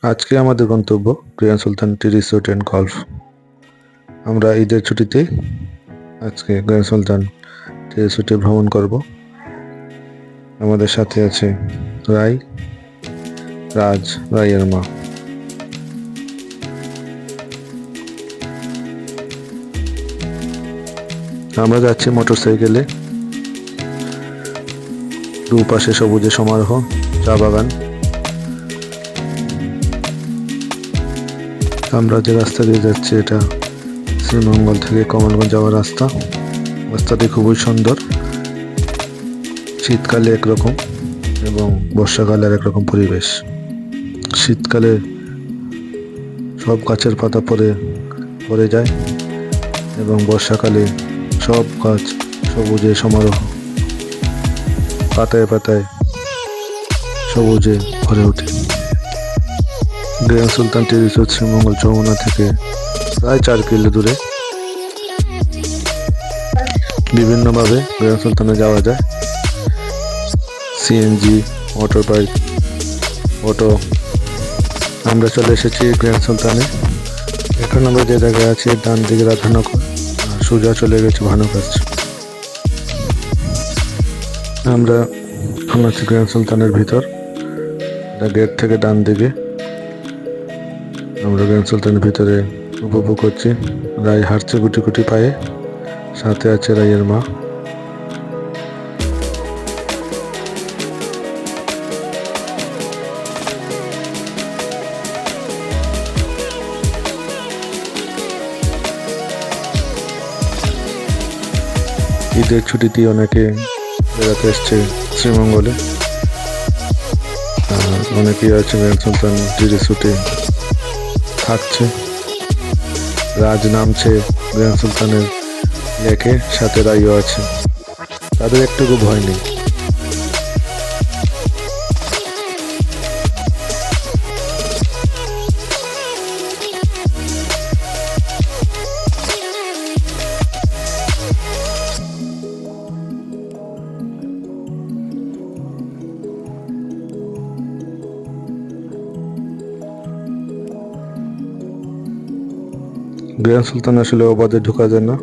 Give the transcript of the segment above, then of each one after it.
আজকে আমাদের গন্তব্য grand Sultan tea resort and golf. আমরা ঈদের ছুটিতে আজকে গ্র্যান্ড সুলতান টি রিসোর্টে ভ্রমণ করব। আমাদের সাথে আছে রায়ের মা। আমরা যাচ্ছি মোটরসাইকেলে। দুপাশে সবুজে সমারোহ, চা বাগান। আমরা যে রাস্তা দিয়ে যাচ্ছি এটা শ্রীমঙ্গল থেকে কমলগঞ্জ যাওয়ার রাস্তা। রাস্তাটি খুবই সুন্দর। শীতকালে একরকম এবং বর্ষাকালে আর একরকম পরিবেশ। শীতকালে সব গাছের পাতা পড়ে যায় এবং বর্ষাকালে সব গাছ সবুজে সমারোহ, পাতায় পাতায় সবুজে ভরে ওঠে। গ্র্যান্ড সুলতান টি রিসোর্ট শ্রীমঙ্গল যমুনা থেকে প্রায় 4 কিলো দূরে। বিভিন্নভাবে গ্র্যান্ড সুলতানে যাওয়া যায়। CNG, motor bike, auto. আমরা চলে এসেছি গ্র্যান্ড সুলতানে। এখন আমরা যে জায়গায় আছি ডান দিকে রাধানগর, সোজা চলে গেছি ভানুকাজ। আমরা আছি গ্র্যান্ড সুলতানের ভিতর। গেট থেকে ডান দিকে আমরা গ্র্যান্ড সুলতানের ভিতরে উপভোগ করছি। রায় হাঁটছে গুটি গুটি পায়ে, সাথে আছে রায়ের মা। ঈদের ছুটিতে অনেকে বেড়াতে এসছে শ্রীমঙ্গলে। অনেকেই আছে গ্র্যান্ড সুলতান টি রিসোর্টে থাকছে। রাজ নামছে গ্র্যান্ড সুলতানের লেকে, সাথে রাইও আছে। তাদের একটুকু ভয় নেই। গ্র্যান্ড সুলতান আসলে অবাধে ঢোকা যায় না,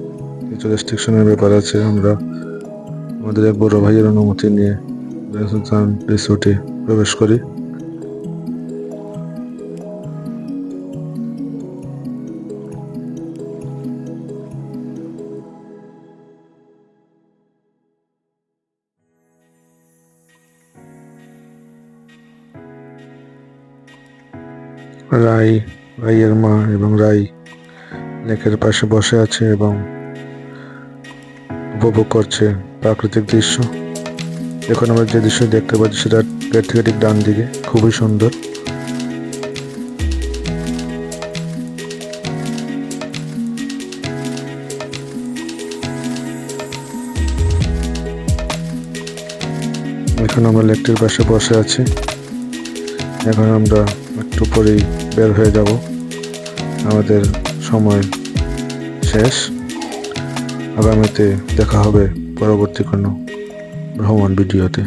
কিছু রেস্ট্রিকশনের ব্যাপার আছে। আমরা আমাদের এক বড় ভাইয়ের অনুমতি নিয়ে গ্র্যান্ড সুলতান রিসোর্টে প্রবেশ করি। রায়ের মা এবং রাই লেকের পাশে বসে আছে এবং উপভোগ করছে প্রাকৃতিক দৃশ্য। এখন আমরা যে দৃশ্য দেখতে পাচ্ছি সেটা গেট থেকে ঠিক ডান দিকে, খুবই সুন্দর। এখন আমরা লেকটির পাশে বসে আছি। এখন আমরা একটু পরেই বের হয়ে যাব। আমাদের সময় শেষ। আগামীতে দেখা হবে পরবর্তী কোনো ভ্রমণ ভিডিওতে।